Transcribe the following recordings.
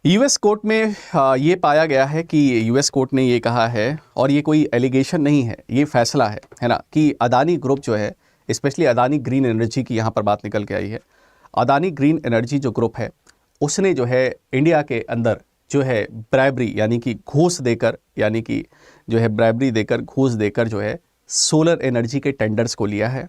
US court में ये पाया गया है कि यूएस कोर्ट ने ये कहा है, और ये कोई एलिगेशन नहीं है, ये फैसला है ना, कि अदानी ग्रुप जो है, स्पेशली अदानी ग्रीन एनर्जी की यहाँ पर बात निकल के आई है। अदानी ग्रीन एनर्जी जो ग्रुप है, उसने जो है इंडिया के अंदर जो है ब्राइबरी यानी कि घूस देकर, यानी कि जो है ब्राइबरी देकर, घूस देकर जो है सोलर एनर्जी के टेंडर्स को लिया है।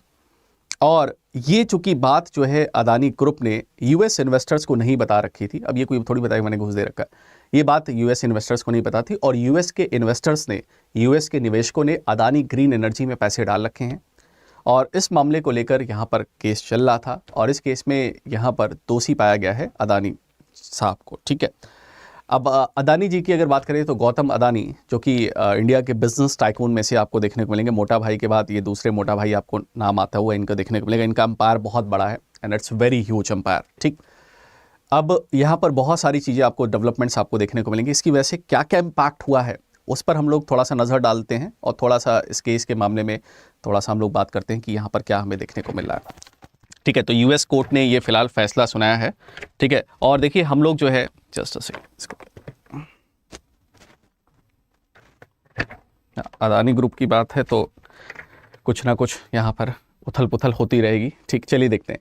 और ये चूंकि बात जो है अदानी ग्रुप ने यूएस इन्वेस्टर्स को नहीं बता रखी थी, अब ये कोई थोड़ी बताया मैंने घूस दे रखा है, ये बात यूएस इन्वेस्टर्स को नहीं पता थी, और यूएस के इन्वेस्टर्स ने, यूएस के निवेशकों ने अदानी ग्रीन एनर्जी में पैसे डाल रखे हैं। और इस मामले को लेकर यहाँ पर केस चल रहा था, और इस केस में यहाँ पर दोषी पाया गया है अदानी साहब को। ठीक है, अब अदानी जी की अगर बात करें तो गौतम अदानी, जो कि इंडिया के बिजनेस टाइकून में से आपको देखने को मिलेंगे, मोटा भाई के बाद ये दूसरे मोटा भाई आपको नाम आता हुआ इनका देखने को मिलेगा। इनका एम्पायर बहुत बड़ा है and it's very huge empire. ठीक, अब यहाँ पर बहुत सारी चीज़ें आपको, डेवलपमेंट्स आपको देखने को मिलेंगी। इसकी वजह से क्या क्या इम्पैक्ट हुआ है उस पर हम लोग थोड़ा सा नज़र डालते हैं, और थोड़ा सा इस केस के मामले में थोड़ा सा हम लोग बात करते हैं कि यहाँ पर क्या हमें देखने को मिल रहा है। ठीक है, तो यूएस कोर्ट ने ये फिलहाल फैसला सुनाया है। ठीक है, और देखिए हम लोग जो है, just a second, Adani group की बात है तो कुछ ना कुछ यहाँ पर उथल पुथल होती रहेगी। ठीक, चलिए देखते हैं।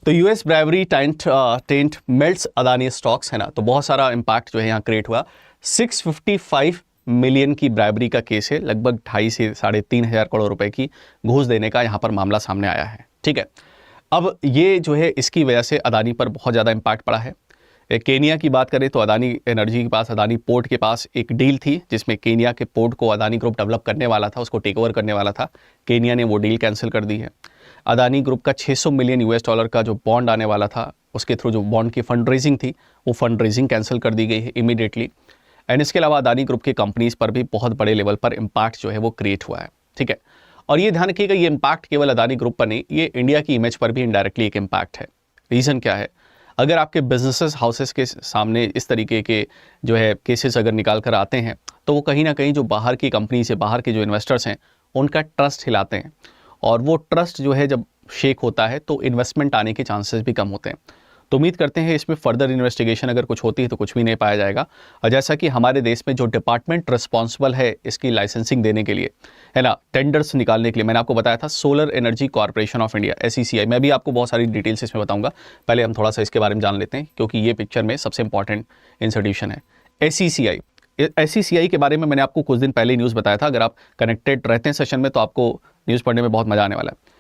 तो US bribery indictment melts Adani stocks, है ना, तो बहुत सारा इम्पैक्ट जो है यहाँ क्रिएट हुआ। 655 मिलियन की ब्राइवरी का केस है, लगभग 2.5 से 3.5 हज़ार करोड़ रुपए की घूस देने का यहाँ पर मामला सामने आया है। ठीक है, अब ये जो है इसकी वजह से अदानी पर बहुत ज़्यादा इम्पैक्ट पड़ा है। केनिया की बात करें तो अदानी एनर्जी के पास, अदानी पोर्ट के पास एक डील थी जिसमें केनिया के पोर्ट को अदानी ग्रुप डेवलप करने वाला था, उसको टेक ओवर करने वाला था। केनिया ने वो डील कैंसिल कर दी है। अदानी ग्रुप का 600 मिलियन यूएस डॉलर का जो बॉन्ड आने वाला था, उसके थ्रू जो बॉन्ड की फंड रेजिंग थी, वो फंड रेजिंग कैंसिल कर दी गई है इमीडिएटली। एंड इसके अलावा अदानी ग्रुप की कंपनीज पर भी बहुत बड़े लेवल पर इम्पैक्ट जो है वो क्रिएट हुआ है। ठीक है, और ये ध्यान रखिएगा, ये इम्पैक्ट केवल अदानी ग्रुप पर नहीं, ये इंडिया की इमेज पर भी इनडायरेक्टली एक इम्पैक्ट है। रीज़न क्या है? अगर आपके बिजनेसेस हाउसेस के सामने इस तरीके के जो है केसेस अगर निकाल कर आते हैं, तो वो कहीं ना कहीं जो बाहर की कंपनी से, बाहर के जो इन्वेस्टर्स हैं, उनका ट्रस्ट हिलाते हैं, और वो ट्रस्ट जो है जब शेक होता है तो इन्वेस्टमेंट आने के चांसेस भी कम होते हैं। तो उम्मीद करते हैं इसमें फर्दर इन्वेस्टिगेशन अगर कुछ होती है तो कुछ भी नहीं पाया जाएगा। और जैसा कि हमारे देश में जो डिपार्टमेंट रिस्पॉन्सिबल है इसकी लाइसेंसिंग देने के लिए, है ना, टेंडर्स निकालने के लिए, मैंने आपको बताया था solar energy corporation of India, SECI। मैं भी आपको बहुत सारी डिटेल्स इसमें बताऊंगा, पहले हम थोड़ा सा इसके बारे में जान लेते हैं क्योंकि ये पिक्चर में सबसे इंपॉर्टेंट इंस्टीट्यूशन है। SECI के बारे में मैंने आपको कुछ दिन पहले न्यूज़ बताया था। अगर आप कनेक्टेड रहते हैं सेशन में तो आपको न्यूज़ पढ़ने में बहुत मजा आने वाला है।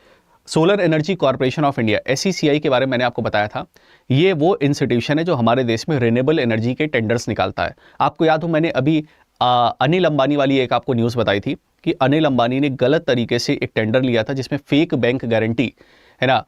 Solar energy corporation of India, SECI के बारे में मैंने आपको बताया था। ये वो इंस्टीट्यूशन है जो हमारे देश में रिन्यूएबल एनर्जी के टेंडर्स निकालता है। आपको याद हो, मैंने अभी अनिल अंबानी वाली एक आपको न्यूज़ बताई थी कि अनिल अंबानी ने गलत तरीके से एक टेंडर लिया था जिसमें फेक बैंक गारंटी, है ना,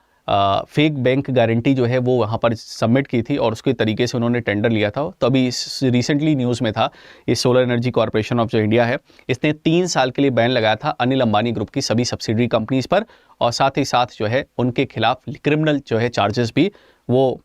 फेक बैंक गारंटी जो है वो वहाँ पर सबमिट की थी, और उसके तरीके से उन्होंने टेंडर लिया था। तो अभी रिसेंटली न्यूज़ में था, ये सोलर एनर्जी कॉर्पोरेशन ऑफ जो इंडिया है, इसने 3 साल के लिए बैन लगाया था अनिल अंबानी ग्रुप की सभी सब्सिडरी कंपनीज पर, और साथ ही साथ जो है उनके खिलाफ क्रिमिनल जो है चार्जेस भी वो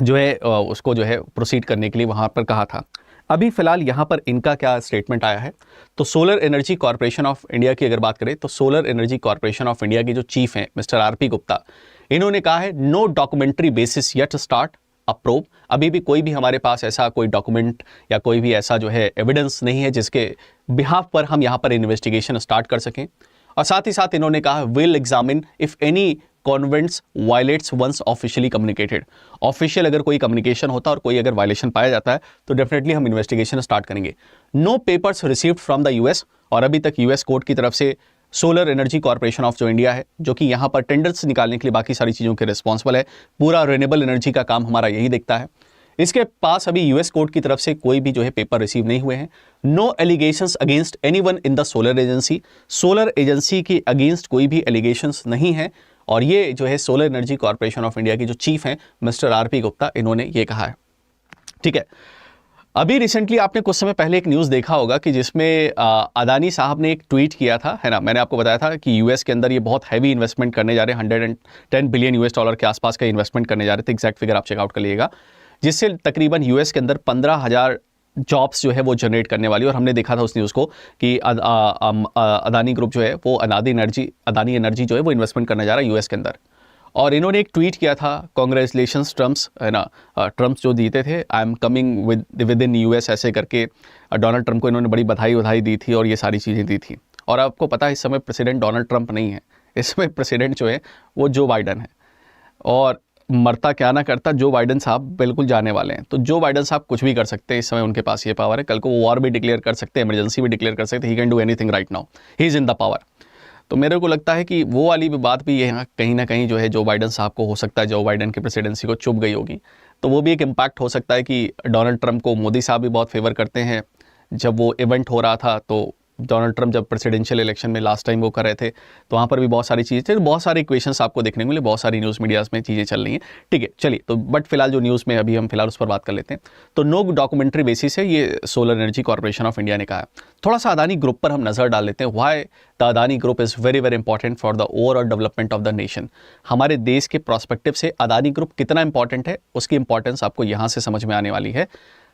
जो है उसको जो है प्रोसीड करने के लिए वहाँ पर कहा था। अभी फिलहाल यहाँ पर इनका क्या स्टेटमेंट आया है, तो solar energy corporation of India की अगर बात करें तो solar energy corporation of India के जो चीफ हैं मिस्टर RP गुप्ता, इन्होंने कहा है no documentary basis yet start approve. अभी भी कोई भी हमारे पास ऐसा कोई डॉक्यूमेंट या कोई भी ऐसा जो है एविडेंस नहीं है जिसके बिहाफ पर हम यहाँ पर इन्वेस्टिगेशन स्टार्ट कर सकें। और साथ ही साथ इन्होंने कहा will examine if any convents violates once officially communicated. Official अगर कोई कम्युनिकेशन होता है और कोई अगर वायलेशन पाया जाता है तो डेफिनेटली हम इन्वेस्टिगेशन स्टार्ट करेंगे। No papers received from the US, और अभी तक यूएस कोर्ट की तरफ से सोलर एनर्जी कॉर्पोरेशन ऑफ जो इंडिया है, जो कि यहाँ पर टेंडर्स निकालने के लिए बाकी सारी चीज़ों के रिस्पॉन्सिबल है, पूरा रिन्यूएबल एनर्जी का काम हमारा यही देखता है, इसके पास अभी यूएस कोर्ट की तरफ से कोई भी जो है पेपर रिसीव नहीं हुए हैं। No allegations against anyone in the solar agency, solar agency के अगेंस्ट कोई भी एलिगेशंस नहीं है। और ये जो है solar energy corporation of India के जो चीफ हैं मिस्टर RP गुप्ता, इन्होंने ये कहा है। ठीक है, अभी रिसेंटली आपने कुछ समय पहले एक न्यूज़ देखा होगा कि जिसमें अदानी साहब ने एक ट्वीट किया था, है ना, मैंने आपको बताया था कि यूएस के अंदर ये बहुत हैवी इन्वेस्टमेंट करने जा रहे हैं, 110 बिलियन यूएस डॉलर के आसपास का इन्वेस्टमेंट करने जा रहे थे, एग्जैक्ट फिगर आप चेकआउट कर लीजिएगा, जिससे तकरीबन यूएस के अंदर 15,000 जॉब्स जो है वो जनरेट करने वाली। और हमने देखा था उस न्यूज़ को कि अदानी ग्रुप जो है वो अदानी एनर्जी जो है वो इन्वेस्टमेंट करने जा रहा है यूएस के अंदर। और इन्होंने एक ट्वीट किया था, कॉन्ग्रेचुलेशंस ट्रम्प्स, है ना, ट्रम्प्स जो जीते थे, I am coming with in US, ऐसे करके डोनाल्ड ट्रम्प को इन्होंने बड़ी बधाई दी थी और ये सारी चीज़ें दी थी। और आपको पता है इस समय प्रेसिडेंट डोनाल्ड ट्रम्प नहीं है, इस समय प्रेसिडेंट जो है वो जो बाइडन है, और मरता क्या ना करता, जो बाइडन साहब बिल्कुल जाने वाले हैं। तो जो बाइडन साहब कुछ भी कर सकते हैं, इस समय उनके पास ये पावर है, कल को वो वॉर भी डिक्लेयर कर सकते हैं, इमरजेंसी भी डिक्लेयर कर सकते हैं, he can do anything right now, he is in the power. तो मेरे को लगता है कि वो वाली भी बात भी यहाँ कहीं ना कहीं जो है जो बाइडन साहब को हो सकता है, जो बाइडन की प्रेसिडेंसी को चुभ गई होगी, तो वो भी एक इम्पैक्ट हो सकता है कि डोनाल्ड ट्रंप को मोदी साहब भी बहुत फेवर करते हैं। जब वो इवेंट हो रहा था तो डोनाल्ड ट्रंप जब प्रेसिडेंशियल इलेक्शन में लास्ट टाइम वो कर रहे थे, तो वहाँ पर भी बहुत सारी चीज़ें थी, बहुत सारे इक्वेशंस आपको देखने को मिले, बहुत सारी न्यूज़ मीडियाज़ में चीज़ें चल रही हैं। ठीक है, चलिए, तो बट फिलहाल जो न्यूज़ में अभी हम फिलहाल उस पर बात कर लेते हैं। तो नो डॉक्यूमेंट्री बेसिस है, ये solar energy corporation of India ने कहा है। थोड़ा सा अदानी ग्रुप पर हम नज़र डाल लेते हैं। Why the Adani group is very very important for the overall development of the nation. हमारे देश के प्रोस्पेक्टिव से अदानी ग्रुप कितना इंपॉर्टेंट है, उसकी इंपॉर्टेंस आपको यहाँ से समझ में आने वाली है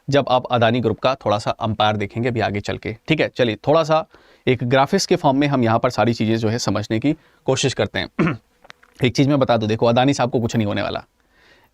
जब आप अदानी ग्रुप का थोड़ा सा अंपायर देखेंगे अभी आगे चल के। ठीक है, चलिए, थोड़ा सा एक ग्राफिक्स के फॉर्म में हम यहाँ पर सारी चीज़ें जो है समझने की कोशिश करते हैं। एक चीज़ मैं बता दूं, देखो, अदानी साहब को कुछ नहीं होने वाला,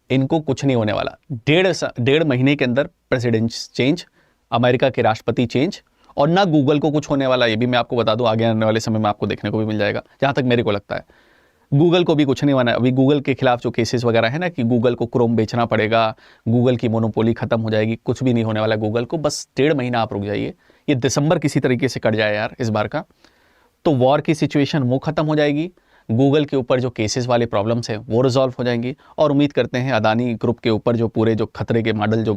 इनको कुछ नहीं होने वाला। डेढ़ महीने के अंदर प्रेसिडेंट चेंज, अमेरिका के राष्ट्रपति चेंज, और ना गूगल को कुछ होने वाला, ये भी मैं आपको बता दूं, आगे आने वाले समय में आपको देखने को भी मिल जाएगा, जहाँ तक मेरे को लगता है। गूगल को भी कुछ नहीं होना है। अभी गूगल के खिलाफ जो केसेस वगैरह है ना, कि गूगल को क्रोम बेचना पड़ेगा, गूगल की मोनोपोली खत्म हो जाएगी, कुछ भी नहीं होने वाला गूगल को। बस 1.5 महीना आप रुक जाइए, ये दिसंबर किसी तरीके से कट जाए यार इस बार का, तो वॉर की सिचुएशन वो खत्म हो जाएगी, गूगल के ऊपर जो केसेस वाले प्रॉब्लम्स हैं वो रिजॉल्व हो जाएंगी, और उम्मीद करते हैं अदानी ग्रुप के ऊपर जो पूरे जो खतरे के मॉडल जो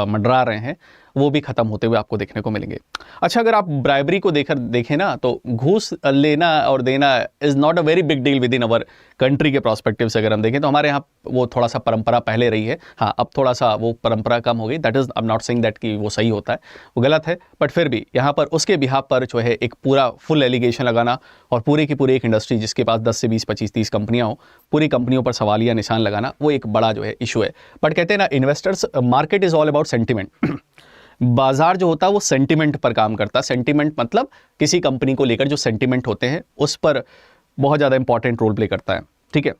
मंडरा रहे हैं वो भी खत्म होते हुए आपको देखने को मिलेंगे। अच्छा, अगर आप ब्राइबरी को देखें ना, तो घूस लेना और देना is not a very big deal with in our country के प्रोस्पेक्टिव से अगर हम देखें तो हमारे यहाँ वो थोड़ा सा परंपरा पहले रही है। हाँ, अब थोड़ा सा वो परंपरा कम हो गई, that is I am not saying that कि वो सही होता है, वो गलत है, बट फिर भी यहाँ पर उसके बिहाफ पर जो है एक पूरा फुल एलिगेशन लगाना और पूरे की पूरी एक इंडस्ट्री जिसके पास 10 से 20, 25, 30 कंपनियाँ हो, पूरी कंपनियों पर सवालिया निशान लगाना, वो एक बड़ा जो है इशू है। बट कहते हैं ना, investors, market is all about sentiment. बाजार जो होता है वो सेंटिमेंट पर काम करता है। सेंटिमेंट मतलब किसी कंपनी को लेकर जो सेंटिमेंट होते हैं उस पर बहुत ज़्यादा इंपॉर्टेंट रोल प्ले करता है। ठीक है,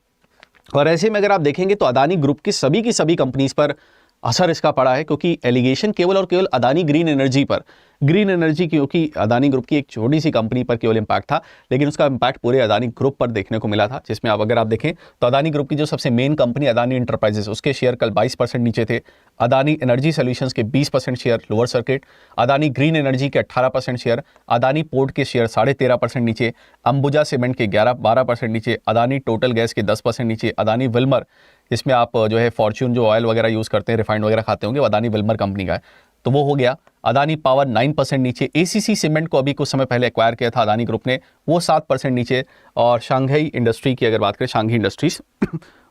और ऐसे में अगर आप देखेंगे तो अदानी ग्रुप की सभी कंपनीज पर असर इसका पड़ा है, क्योंकि एलिगेशन केवल और केवल अदानी ग्रीन एनर्जी पर, ग्रीन एनर्जी क्योंकि अदानी ग्रुप की एक छोटी सी कंपनी पर केवल इम्पैक्ट था, लेकिन उसका इम्पैक्ट पूरे अदानी ग्रुप पर देखने को मिला था, जिसमें अगर आप देखें तो अदानी ग्रुप की जो सबसे मेन कंपनी अदानी एंटरप्राइजेस, उसके शेयर कल 22% नीचे थे, अदानी एनर्जी सोल्यूशंस के 20% share lower circuit, Adani green energy के 18% शेयर, अदानी पोर्ट के शेयर 13.5% नीचे, अंबुजा सीमेंट के 11-12% नीचे, अदानी टोटल गैस के 10% नीचे, अदानी विल्मर, जिसमें आप जो है फॉर्च्यून जो ऑयल वगैरह यूज़ करते हैं, रिफाइंड वगैरह खाते होंगे, वो अदानी विल्मर कंपनी का है, तो वो हो गया। अदानी पावर 9% नीचे, एसीसी सीमेंट को अभी कुछ समय पहले एक्वायर किया था अदानी ग्रुप ने, वो 7% नीचे, और शांघाई इंडस्ट्री की अगर बात करें, शांघाई इंडस्ट्रीज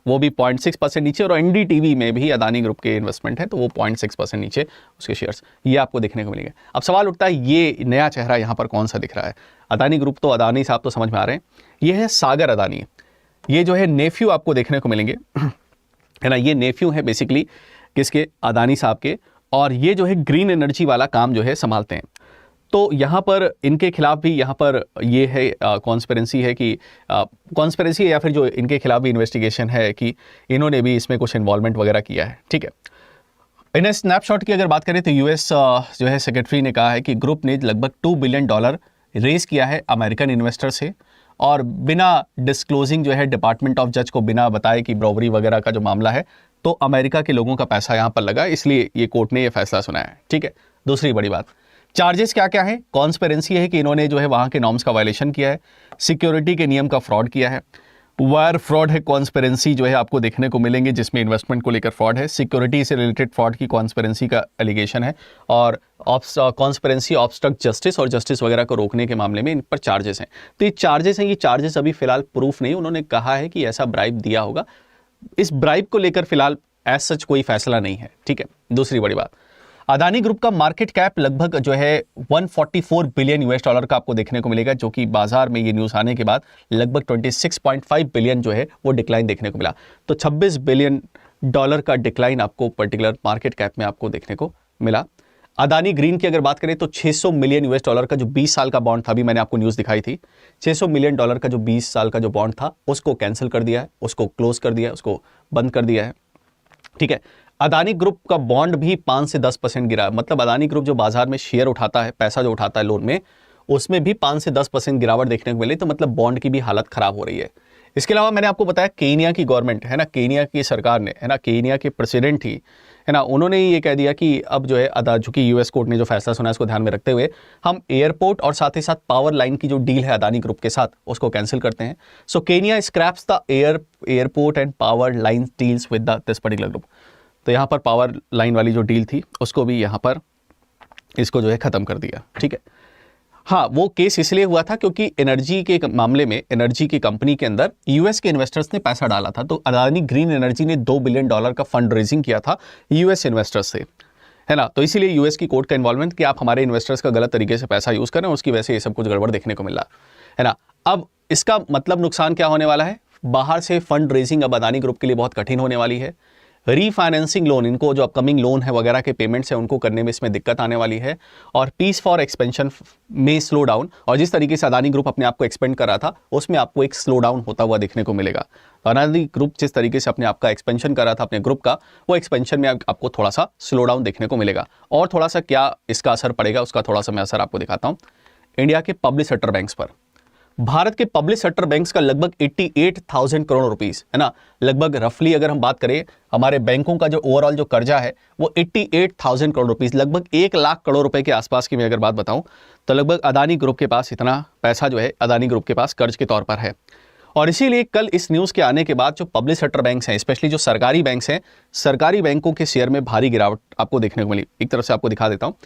वो भी 0.6% नीचे, और एनडीटीवी में भी अदानी ग्रुप के इन्वेस्टमेंट है तो वो 0.6% नीचे उसके शेयर्स, ये आपको देखने को मिलेंगे। अब सवाल उठता है, ये नया चेहरा यहाँ पर कौन सा दिख रहा है? अदानी ग्रुप तो अदानी साहब तो समझ में आ रहे हैं, ये है सागर अदानी, ये जो है नेफ्यू आपको देखने को मिलेंगे, है ना, ये नेफ्यू है बेसिकली किसके? अदानी साहब के, और ये जो है ग्रीन एनर्जी वाला काम जो है संभालते हैं। तो यहाँ पर इनके खिलाफ भी यहाँ पर ये है कॉन्स्पिरेंसी है कि कॉन्स्पिरेंसी है या फिर जो इनके खिलाफ भी इन्वेस्टिगेशन है कि इन्होंने भी इसमें कुछ इन्वॉल्वमेंट वगैरह किया है। ठीक है, इन स्नैपशॉट की अगर बात करें तो यूएस जो है सेक्रेटरी ने कहा है कि ग्रुप ने लगभग $2 बिलियन रेज किया है अमेरिकन इन्वेस्टर से, और बिना डिस्क्लोजिंग जो है डिपार्टमेंट ऑफ जज को बिना बताए कि ब्रॉबरी वगैरह का जो मामला है, तो अमेरिका के लोगों का पैसा यहाँ पर लगा, इसलिए ये कोर्ट ने ये फैसला सुनाया है। ठीक है, दूसरी बड़ी बात, चार्जेस क्या क्या है? कॉन्स्पिरेंसी है कि इन्होंने जो है वहाँ के नॉर्म्स का वायलेशन किया है, सिक्योरिटी के नियम का फ्रॉड किया है, वायर फ्रॉड है, कॉन्स्पिरेंसी जो है आपको देखने को मिलेंगे जिसमें इन्वेस्टमेंट को लेकर फ्रॉड है, सिक्योरिटी से रिलेटेड फ्रॉड की कॉन्स्पिरेंसी का एलिगेशन है, और कॉन्स्पिरेंसी ऑब्स्ट्रक्ट जस्टिस और जस्टिस वगैरह को रोकने के मामले में इन पर चार्जेस हैं। तो ये चार्जेस हैं, ये चार्जेस अभी फिलहाल प्रूफ नहीं, उन्होंने कहा है कि ऐसा ब्राइब दिया होगा, इस ब्राइब को लेकर फिलहाल एज सच कोई फैसला नहीं है। ठीक है, दूसरी बड़ी बात, अदानी ग्रुप का मार्केट कैप लगभग जो है $144 बिलियन का आपको देखने को मिलेगा, जो कि बाजार में ये न्यूज़ आने के बाद लगभग 26.5 बिलियन जो है वो डिक्लाइन देखने को मिला। तो $26 बिलियन का डिक्लाइन आपको पर्टिकुलर मार्केट कैप में आपको देखने को मिला। अदानी ग्रीन की अगर बात करें तो 600 मिलियन यूएस डॉलर का जो 20 साल का बॉन्ड था, अभी मैंने आपको न्यूज़ दिखाई थी, 600 मिलियन डॉलर का जो 20 साल का जो बॉन्ड था उसको कैंसिल कर दिया है, उसको क्लोज कर दिया है, उसको बंद कर दिया है। ठीक है, अदानी ग्रुप का बॉन्ड भी 5 से 10% गिरा, मतलब अदानी ग्रुप जो बाजार में शेयर उठाता है, पैसा जो उठाता है लोन में, उसमें भी 5 से 10% गिरावट देखने को मिली, तो मतलब बॉन्ड की भी हालत खराब हो रही है। इसके अलावा मैंने आपको बताया केनिया की गवर्नमेंट है ना, केनिया की सरकार ने है ना, केनिया के प्रेसिडेंट ही है ना, उन्होंने ये कह दिया कि अब जो है चूंकि यूएस कोर्ट ने जो फैसला सुना है उसको ध्यान में रखते हुए हम एयरपोर्ट और साथ ही साथ पावर लाइन की जो डील है अदानी ग्रुप के साथ उसको कैंसिल करते हैं। So Kenya scraps the airport and power line deals with this particular group. तो यहाँ पर पावर लाइन वाली जो डील थी उसको भी यहाँ पर इसको जो है ख़त्म कर दिया। ठीक है, हाँ, वो केस इसलिए हुआ था क्योंकि एनर्जी के मामले में एनर्जी की कंपनी के अंदर यूएस के इन्वेस्टर्स ने पैसा डाला था। तो अदानी ग्रीन एनर्जी ने $2 बिलियन का फंड रेजिंग किया था यूएस इन्वेस्टर्स से, है ना। तो इसीलिए यूएस की कोर्ट का इन्वॉल्वमेंट कि आप हमारे इन्वेस्टर्स का गलत तरीके से पैसा यूज़ करें, उसकी वजह से ये सब कुछ गड़बड़ देखने को मिला, है ना। अब इसका मतलब नुकसान क्या होने वाला है, बाहर से फंड रेजिंग अब अदानी ग्रुप के लिए बहुत कठिन होने वाली है। रीफाइनेंसिंग लोन, इनको जो अपकमिंग लोन है वगैरह के पेमेंट्स है उनको करने में इसमें दिक्कत आने वाली है, और पीस फॉर एक्सपेंशन में स्लो डाउन, और जिस तरीके से अदानी ग्रुप अपने आप को एक्सपेंड कर रहा था उसमें आपको एक स्लो डाउन होता हुआ देखने को मिलेगा। तो अदानी ग्रुप जिस तरीके से अपने आप का एक्सपेंशन कर रहा था अपने ग्रुप का, वो एक्सपेंशन में आपको थोड़ा सा स्लो डाउन देखने को मिलेगा। और थोड़ा सा क्या इसका असर पड़ेगा उसका थोड़ा सा मैं असर आपको दिखाता हूँ। इंडिया के पब्लिक सेक्टर बैंक्स पर, भारत के पब्लिक सेक्टर बैंक्स का लगभग 88,000 करोड़ रुपीस, है ना, लगभग रफली अगर हम बात करें हमारे बैंकों का जो ओवरऑल जो कर्जा है वो 88,000 करोड़ रुपीस, लगभग 1 लाख करोड़ रुपए के आसपास की मैं अगर बात बताऊं तो लगभग अदानी ग्रुप के पास इतना पैसा जो है अदानी ग्रुप के पास कर्ज के तौर पर है। और इसीलिए कल इस न्यूज़ के आने के बाद जो पब्लिक सेक्टर बैंक्स हैं, स्पेशली जो सरकारी बैंक्स हैं, सरकारी बैंकों के शेयर में भारी गिरावट आपको देखने को मिली। एक तरफ से आपको दिखा देता हूँ,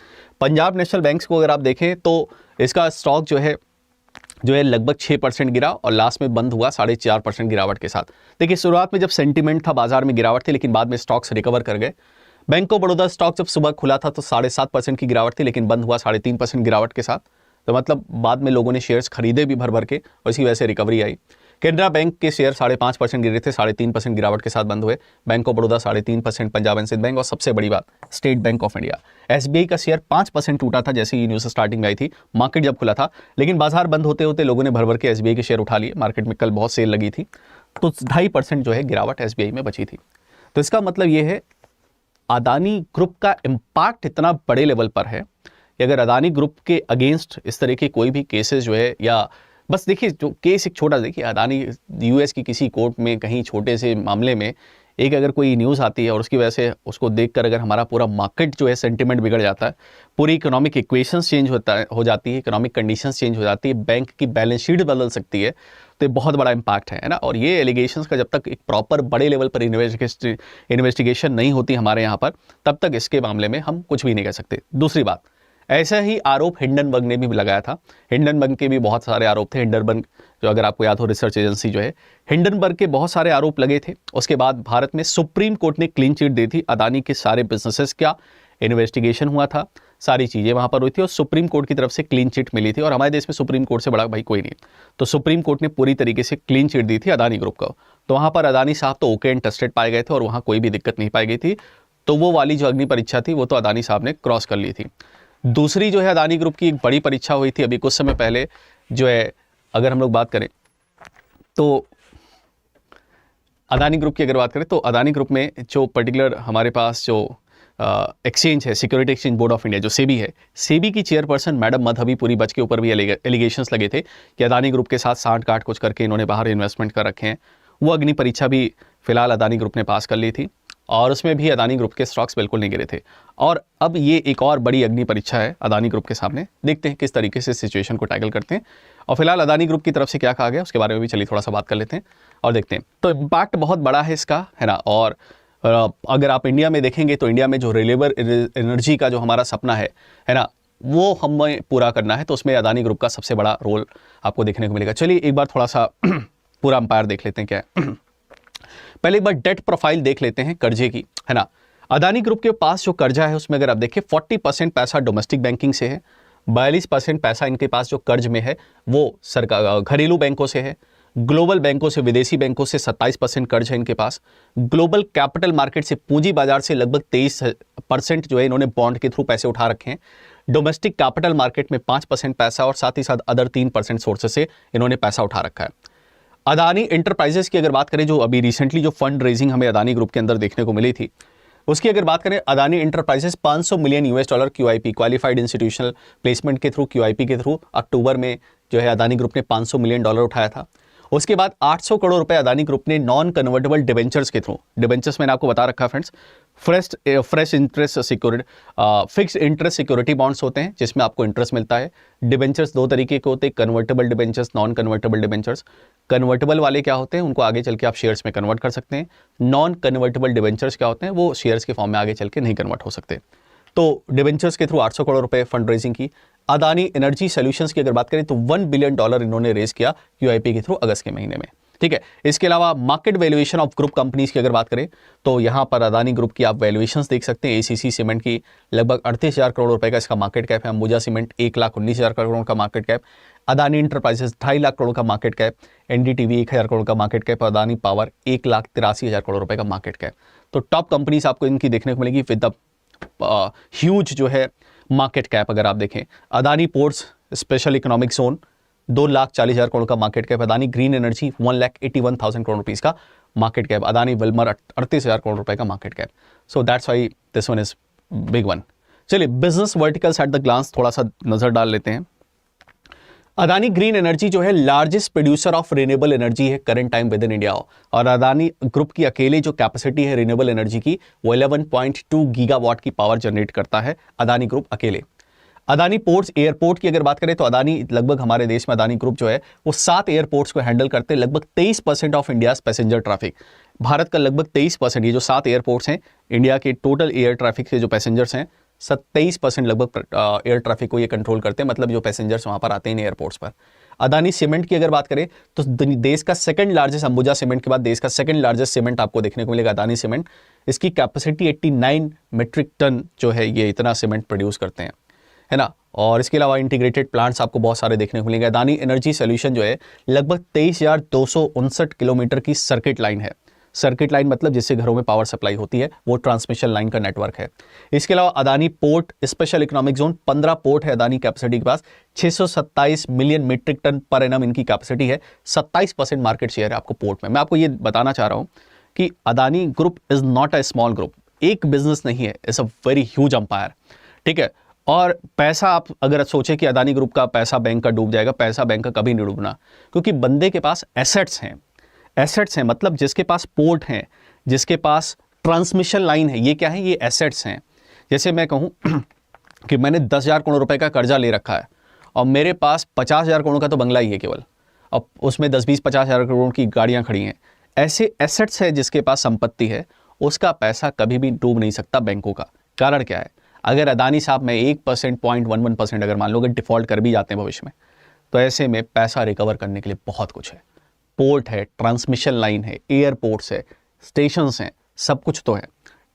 पंजाब नेशनल बैंक्स को अगर आप देखें तो इसका स्टॉक जो है लगभग 6% गिरा और लास्ट में बंद हुआ 4.5% गिरावट के साथ। देखिए, शुरुआत में जब सेंटीमेंट था बाजार में गिरावट थी, लेकिन बाद में स्टॉक्स रिकवर कर गए। बैंक ऑफ बड़ौदा स्टॉक जब सुबह खुला था तो 7.5% की गिरावट थी, लेकिन बंद हुआ 3.5% गिरावट के साथ। तो मतलब बाद में लोगों ने शेयर्स खरीदे भी भर भर के और इसी वजह से रिकवरी आई। केनरा बैंक के शेयर 5.5% गिरे थे, 3.5% गिरावट के साथ बंद हुए। Bank of Baroda 3.5%, Punjab and Sind bank, और सबसे बड़ी बात state bank of India, SBI का शेयर 5% टूटा था जैसे ही न्यूज़ स्टार्टिंग में आई थी, मार्केट जब खुला था, लेकिन बाजार बंद होते होते लोगों ने भर भर के एसबीआई के शेयर उठा लिए। मार्केट में कल बहुत सेल लगी थी, तो 2.5% जो है गिरावट एसबीआई में बची थी। तो इसका मतलब ये है अदानी ग्रुप का इम्पैक्ट इतना बड़े लेवल पर है कि अगर अदानी ग्रुप के अगेंस्ट इस तरह के कोई भी केसेस जो है, या बस देखिए जो केस एक छोटा, देखिए अदानी यूएस की किसी कोर्ट में कहीं छोटे से मामले में एक अगर कोई न्यूज़ आती है और उसकी वजह से उसको देखकर अगर हमारा पूरा मार्केट जो है सेंटिमेंट बिगड़ जाता है, पूरी इकोनॉमिक इक्वेशंस चेंज हो जाती है, इकोनॉमिक कंडीशंस चेंज हो जाती है, बैंक की बैलेंस शीट बदल सकती है, तो ये बहुत बड़ा इम्पैक्ट है ना। और ये एलिगेशंस का जब तक एक प्रॉपर बड़े लेवल पर इन्वेस्टिगेशन नहीं होती हमारे यहाँ पर, तब तक इसके मामले में हम कुछ भी नहीं कह सकते। दूसरी बात, ऐसा ही आरोप हिंडनबर्ग ने भी लगाया था। हिंडनबर्ग के भी बहुत सारे आरोप थे। हिंडनबर्ग जो अगर आपको याद हो रिसर्च एजेंसी जो है, हिंडनबर्ग के बहुत सारे आरोप लगे थे। उसके बाद भारत में सुप्रीम कोर्ट ने क्लीन चिट दी थी। अदानी के सारे बिजनेसेस का इन्वेस्टिगेशन हुआ था, सारी चीज़ें वहाँ पर हुई थी और सुप्रीम कोर्ट की तरफ से क्लीन चिट मिली थी। और हमारे देश में सुप्रीम कोर्ट से बड़ा भाई कोई नहीं, तो सुप्रीम कोर्ट ने पूरी तरीके से क्लीन चिट दी थी अदानी ग्रुप को। तो वहाँ पर अदानी साहब तो ओके एंड ट्रस्टेड पाए गए थे और वहाँ कोई भी दिक्कत नहीं पाई गई थी। तो वो वाली जो अग्नि परीक्षा थी वो तो अदानी साहब ने क्रॉस कर ली थी। दूसरी जो है अदानी ग्रुप की एक बड़ी परीक्षा हुई थी अभी कुछ समय पहले, जो है अगर हम लोग बात करें तो अदानी ग्रुप की अगर बात करें तो अदानी ग्रुप में जो पर्टिकुलर हमारे पास जो एक्सचेंज है, security exchange board of India जो सेबी है, सेबी की चेयरपर्सन मैडम मधवी पुरी बच के ऊपर भी एलिगेशंस लगे थे कि अदानी ग्रुप के साथ सांठ गांठ कुछ करके इन्होंने बाहर इन्वेस्टमेंट कर रखे हैं। वो अग्नि परीक्षा भी फिलहाल अदानी ग्रुप ने पास कर ली थी और उसमें भी अदानी ग्रुप के स्टॉक्स बिल्कुल नहीं गिरे थे। और अब ये एक और बड़ी अग्नि परीक्षा है अदानी ग्रुप के सामने। देखते हैं किस तरीके से सिचुएशन को टैकल करते हैं। और फिलहाल अदानी ग्रुप की तरफ से क्या कहा गया उसके बारे में भी चलिए थोड़ा सा बात कर लेते हैं और देखते हैं। तो इम्पैक्ट बहुत बड़ा है इसका, है ना। और अगर आप इंडिया में देखेंगे तो इंडिया में जो रिन्यूएबल एनर्जी का जो हमारा सपना है ना, वो हमें पूरा करना है, तो उसमें अदानी ग्रुप का सबसे बड़ा रोल आपको देखने को मिलेगा। चलिए एक बार थोड़ा सा पूरा अंपायर देख लेते हैं क्या है। पहले एक बार डेट प्रोफाइल देख लेते हैं कर्जे की, है ना। अदानी ग्रुप के पास जो कर्जा है उसमें अगर आप देखें 40% पैसा डोमेस्टिक बैंकिंग से है, 42% पैसा इनके पास जो कर्ज में है वो सरकार घरेलू बैंकों से है, ग्लोबल बैंकों से, विदेशी बैंकों से 27% कर्ज है इनके पास। ग्लोबल कैपिटल मार्केट से, पूंजी बाजार से लगभग 23% जो है इन्होंने बॉन्ड के थ्रू पैसे उठा रखे हैं। डोमेस्टिक कैपिटल मार्केट में 5% पैसा और साथ ही साथ अदर 3% सोर्सेस से इन्होंने पैसा उठा रखा है। अदानी इंटरप्राइजेस की अगर बात करें, जो अभी रिसेंटली जो फंड रेजिंग हमें अदानी ग्रुप के अंदर देखने को मिली थी, उसकी अगर बात करें, Adani enterprises $500 million QIP, qualified institutional placement के थ्रू, QIP के थ्रू अक्टूबर में जो है अदानी ग्रुप ने $500 मिलियन उठाया था। उसके बाद 800 करोड़ रुपए अदानी ग्रुप ने नॉन कन्वर्टेबल डिबेंचर्स के थ्रू, डिबेंचर्स मैंने आपको बता रखा है friends, fresh interest security, fixed interest security bonds होते हैं जिसमें आपको इंटरेस्ट मिलता है। डिबेंचर्स दो तरीके के होते हैं, convertible debentures, non convertible debentures. Convertible वाले क्या होते हैं, उनको आगे चल के आप शेयर्स में कन्वर्ट कर सकते हैं। नॉन कन्वर्टेबल डिबेंचर्स क्या होते हैं, वो शेयर्स के फॉर्म में आगे चल के नहीं कन्वर्ट हो सकते। तो डिबेंचर्स के थ्रू 800 करोड़ रुपए फंड रेजिंग की। अदानी एनर्जी सॉल्यूशंस की अगर बात करें तो $1 बिलियन इन्होंने रेज किया QIP के थ्रू अगस्त के महीने में, ठीक है। इसके अलावा market valuation of group companies की अगर बात करें तो यहां पर अदानी ग्रुप की आप वैल्यूएशंस देख सकते हैं। ACC सीमेंट की लगभग 38,000 करोड़ रुपए का इसका मार्केट कैप है। अंबुजा सीमेंट 1,19,000 करोड़ का market cap. Adani enterprises 2.5 lakh crore का मार्केट कैप। NDTV 1,000 करोड़ का market cap. Adani power 1,83,000 crore रुपए का मार्केट कैप। तो टॉप कंपनीज आपको इनकी देखने को मिलेगी विद द ह्यूज जो है मार्केट कैप। अगर आप देखें, Adani ports special economic zone 2,40,000 crore का market cap. Adani green energy 1,81,000 crore rupees का market cap. Adani Wilmar 38,000 crore रुपए का market cap. So that's why this one is big one. चलिए business verticals at the glance थोड़ा सा नजर डाल लेते हैं। अदानी ग्रीन एनर्जी जो है largest producer of renewable energy है current time within India. और अदानी ग्रुप की अकेले जो कैपेसिटी है रिन्यूएबल एनर्जी की, वो 11.2 गीगावाट की पावर जनरेट करता है अदानी ग्रुप अकेले। अदानी पोर्ट्स, एयरपोर्ट की अगर बात करें तो अदानी लगभग हमारे देश में अदानी ग्रुप जो है वो 7 एयरपोर्ट्स को हैंडल करते हैं। लगभग 23% of India's passenger traffic, Bharat का लगभग 23%, ये जो 7 एयरपोर्ट्स हैं इंडिया के टोटल एयर ट्रैफिक से जो पैसेंजर्स हैं 27% लगभग एयर ट्रैफिक को ये कंट्रोल करते हैं, मतलब जो पैसेंजर्स वहां पर आते हैं एयरपोर्ट्स पर। अदानी सीमेंट की अगर बात करें तो देश का सेकंड लार्जेस्ट, अंबुजा सीमेंट के बाद देश का सेकंड लार्जेस्ट सीमेंट आपको देखने को मिलेगा अदानी सीमेंट। इसकी कैपेसिटी 89 मीट्रिक टन जो है, ये इतना सीमेंट प्रोड्यूस करते हैं, है ना। और इसके अलावा इंटीग्रेटेड प्लांट्स आपको बहुत सारे देखने को मिलेंगे। अदानी एनर्जी सॉल्यूशन जो है लगभग 23,259 किलोमीटर की सर्किट लाइन है। सर्किट लाइन मतलब जिससे घरों में पावर सप्लाई होती है, वो ट्रांसमिशन लाइन का नेटवर्क है। इसके अलावा Adani port special economic zone, 15 port है अदानी कैपेसिटी के पास। 627 million metric ton per annum इनकी कैपेसिटी है। 27% मार्केट शेयर है आपको पोर्ट में। मैं आपको ये बताना चाह रहा हूं कि Adani group is not a small group, एक बिजनेस नहीं है, it's a very huge empire, ठीक है। और पैसा आप अगर सोचे कि अदानी ग्रुप का पैसा बैंक का डूब जाएगा, पैसा बैंक का कभी नहीं डूबना, क्योंकि बंदे के पास एसेट्स हैं। एसेट्स हैं मतलब जिसके पास पोर्ट है, जिसके पास ट्रांसमिशन लाइन है, ये क्या है, ये एसेट्स हैं। जैसे मैं कहूँ कि मैंने 10,000 करोड़ रुपए का कर्जा ले रखा है और मेरे पास 50,000 करोड़ का तो बंगला ही है केवल, अब उसमें 10-20-50,000 करोड़ की गाड़ियाँ खड़ी हैं। ऐसे एसेट्स है जिसके पास संपत्ति है, उसका पैसा कभी भी डूब नहीं सकता बैंकों का। कारण क्या है, अगर अदानी साहब में 1%, 0.11% अगर मान लो अगर डिफॉल्ट कर भी जाते हैं भविष्य में, तो ऐसे में पैसा रिकवर करने के लिए बहुत कुछ है। पोर्ट है, ट्रांसमिशन लाइन है, एयरपोर्ट्स है, स्टेशंस हैं, सब कुछ तो है,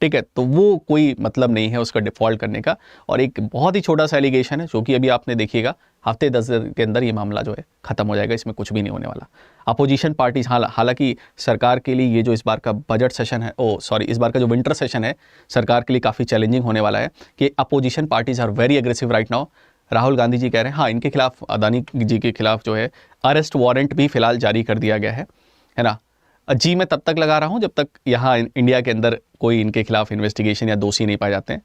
ठीक है। तो वो कोई मतलब नहीं है उसका डिफॉल्ट करने का। और एक बहुत ही छोटा सा एलिगेशन है जो कि अभी आपने देखिएगा हफ्ते 10 दिन के अंदर ये मामला जो है खत्म हो जाएगा, इसमें कुछ भी नहीं होने वाला। अपोजिशन पार्टीज, हालांकि सरकार के लिए ये जो इस बार का बजट सेशन है, इस बार का जो विंटर सेशन है सरकार के लिए काफ़ी चैलेंजिंग होने वाला है कि opposition parties are very aggressive right now. Rahul Gandhi ji कह रहे हैं, हाँ इनके खिलाफ, अदानी जी के खिलाफ जो है अरेस्ट वारंट भी फिलहाल जारी कर दिया गया है ना। जी मैं तब तक लगा रहा हूँ जब तक यहाँ इंडिया के अंदर कोई इनके खिलाफ इन्वेस्टिगेशन या दोषी नहीं पाए जाते हैं,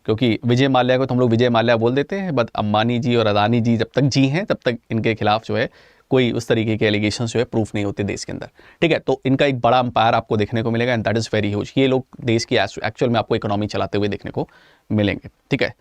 क्योंकि विजय माल्या को तो हम लोग विजय माल्या बोल देते हैं, बट अंबानी जी और अदानी जी जब तक जी हैं तब तक इनके खिलाफ जो है कोई उस तरीके के एलिगेशंस जो है प्रूफ नहीं होते देश के अंदर, ठीक है। तो इनका एक बड़ा अंपायर आपको देखने को मिलेगा and that is very huge. ये लोग देश की एक्चुअल में आपको इकोनॉमी चलाते हुए देखने को मिलेंगे, ठीक है।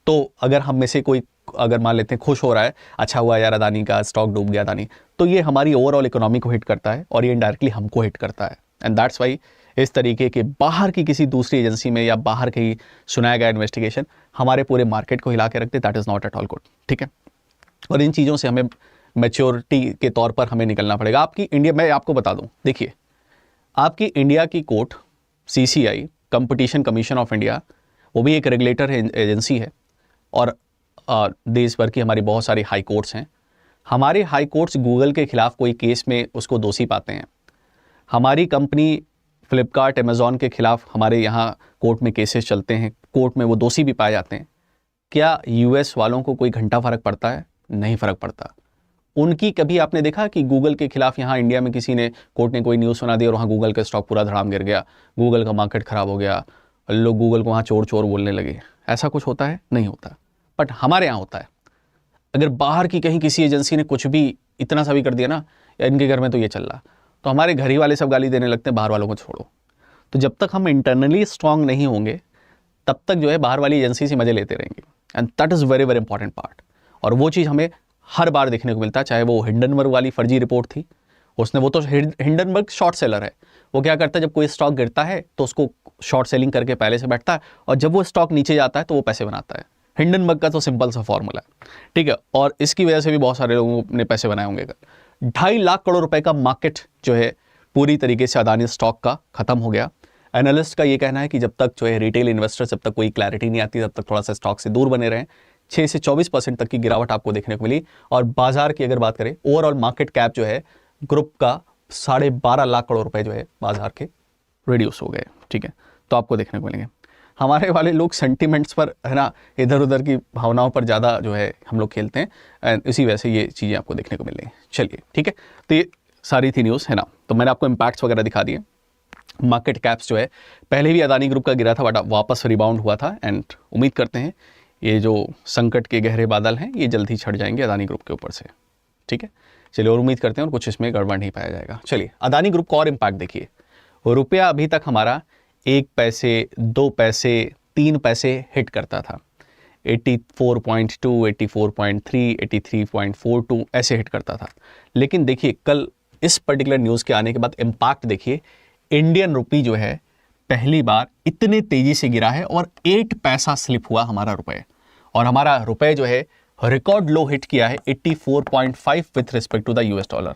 तो अगर हम में से कोई अगर मान लेते हैं खुश हो रहा है, अच्छा हुआ यार अदानी का स्टॉक डूब गया अदानी, तो ये हमारी ओवरऑल इकोनॉमी को हिट करता है और ये इनडायरेक्टली हमको हिट करता है। एंड दैट्स वाई इस तरीके के बाहर की किसी दूसरी एजेंसी में या बाहर कहीं सुनाया गया इन्वेस्टिगेशन हमारे पूरे मार्केट को हिला के रखते, that is not at all good, ठीक है। और इन चीज़ों से हमें मैच्योरिटी के तौर पर हमें निकलना पड़ेगा। आपकी इंडिया, मैं आपको बता दूं, देखिए आपकी इंडिया की court CCI, competition commission of India, वो भी एक रेगुलेटर है, एजेंसी है, और देश भर की हमारी बहुत सारी हाई कोर्ट्स हैं। हमारे हाई कोर्ट्स गूगल के खिलाफ कोई केस में उसको दोषी पाते हैं। हमारी कंपनी फ्लिपकार्ट अमेज़ॉन के खिलाफ हमारे यहाँ कोर्ट में केसेस चलते हैं, कोर्ट में वो दोषी भी पाए जाते हैं। क्या यूएस वालों को कोई घंटा फ़र्क पड़ता है? नहीं फ़र्क पड़ता। उनकी कभी आपने देखा कि गूगल के खिलाफ यहाँ इंडिया में किसी ने कोर्ट ने कोई न्यूज़ सुना दी और वहाँ गूगल का स्टॉक पूरा धड़ाम गिर गया, गूगल का मार्केट ख़राब हो गया, लोग गूगल को वहाँ चोर चोर बोलने लगे? ऐसा कुछ होता है? नहीं होता। बट हमारे यहाँ होता है। अगर बाहर की कहीं किसी एजेंसी ने कुछ भी इतना सा भी कर दिया ना, या इनके घर में तो ये चल रहा, तो हमारे घर ही वाले सब गाली देने लगते हैं, बाहर वालों को छोड़ो। तो जब तक हम इंटरनली स्ट्रांग नहीं होंगे तब तक जो है बाहर वाली एजेंसी से मजे लेते रहेंगे। And that is very very important part. और वो चीज़ हमें हर बार देखने को मिलता है, चाहे वो हिंडनबर्ग वाली फर्जी रिपोर्ट थी, उसने वो तो हिंडनबर्ग शॉर्ट सेलर है, वो क्या करता है जब कोई स्टॉक गिरता है तो उसको शॉर्ट सेलिंग करके पहले से बैठता है, और जब वो स्टॉक नीचे जाता है तो वो पैसे बनाता है। हिंडनबर्ग का तो सिंपल सा फॉर्मूला है, ठीक है। और इसकी वजह से भी बहुत सारे लोगों ने पैसे बनाए होंगे। 2.5 लाख करोड़ रुपए का मार्केट जो है पूरी तरीके से अदानी स्टॉक का खत्म हो गया। एनालिस्ट का ये कहना है कि जब तक जो है रिटेल इन्वेस्टर, जब तक कोई क्लैरिटी नहीं आती, तब तक थोड़ा सा स्टॉक से दूर बने रहें। 6 से 24% तक की गिरावट आपको देखने को मिली। और बाजार की अगर बात करें, ओवरऑल मार्केट कैप जो है ग्रुप का 12.5 लाख करोड़ रुपए जो है बाजार के रिड्यूस हो गए, ठीक है। तो आपको देखने को मिलेंगे। हमारे वाले लोग सेंटिमेंट्स पर, है ना, इधर उधर की भावनाओं पर ज़्यादा जो है हम लोग खेलते हैं, एंड इसी वजह से ये चीज़ें आपको देखने को मिलेंगी। चलिए, ठीक है। तो ये सारी थी न्यूज़, है ना। तो मैंने आपको इम्पैक्ट्स वगैरह दिखा दिए। मार्केट कैप्स जो है पहले भी अदानी ग्रुप का गिरा था, बट वापस रिबाउंड हुआ था। एंड उम्मीद करते हैं ये जो संकट के गहरे बादल हैं ये जल्द ही छट जाएंगे अदानी ग्रुप के ऊपर से, ठीक है। चलिए, और उम्मीद करते हैं और कुछ इसमें गड़बड़ नहीं पाया जाएगा। चलिए, अदानी ग्रुप का और इम्पैक्ट देखिए। रुपया अभी तक हमारा 1 पैसे, 2 पैसे, 3 पैसे हिट करता था। 84.2, 84.3, 83.42 ऐसे हिट करता था। लेकिन देखिए, कल इस पर्टिकुलर न्यूज़ के आने के बाद इम्पैक्ट देखिए। इंडियन रुपी जो है पहली बार इतने तेजी से गिरा है और 8 पैसा स्लिप हुआ हमारा रुपए, और हमारा रुपए जो है रिकॉर्ड लो हिट किया है 84.5 with respect to the US dollar.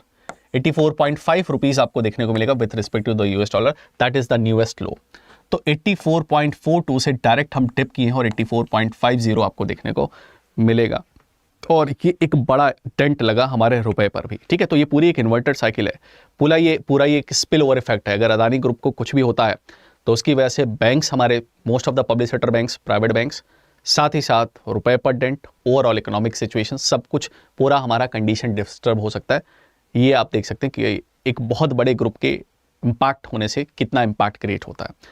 84.5 rupees आपको देखने को मिलेगा with respect to the US dollar, that is the newest low. तो 84.42 से डायरेक्ट हम टिप किए हैं और 84.50 आपको देखने को मिलेगा, और ये एक बड़ा डेंट लगा हमारे रुपए पर भी, ठीक है। तो ये पूरी एक इन्वर्टेड साइकिल है, पूरा ये एक स्पिल ओवर इफेक्ट है। अगर अदानी ग्रुप को कुछ भी होता है तो उसकी वजह से बैंक्स, हमारे most of the public sector banks, private banks, साथ ही साथ रुपए पर डेंट, ओवरऑल इकोनॉमिक सिचुएशन, सब कुछ पूरा हमारा कंडीशन डिस्टर्ब हो सकता है। ये आप देख सकते हैं कि एक बहुत बड़े ग्रुप के इम्पैक्ट होने से कितना इम्पैक्ट क्रिएट होता है।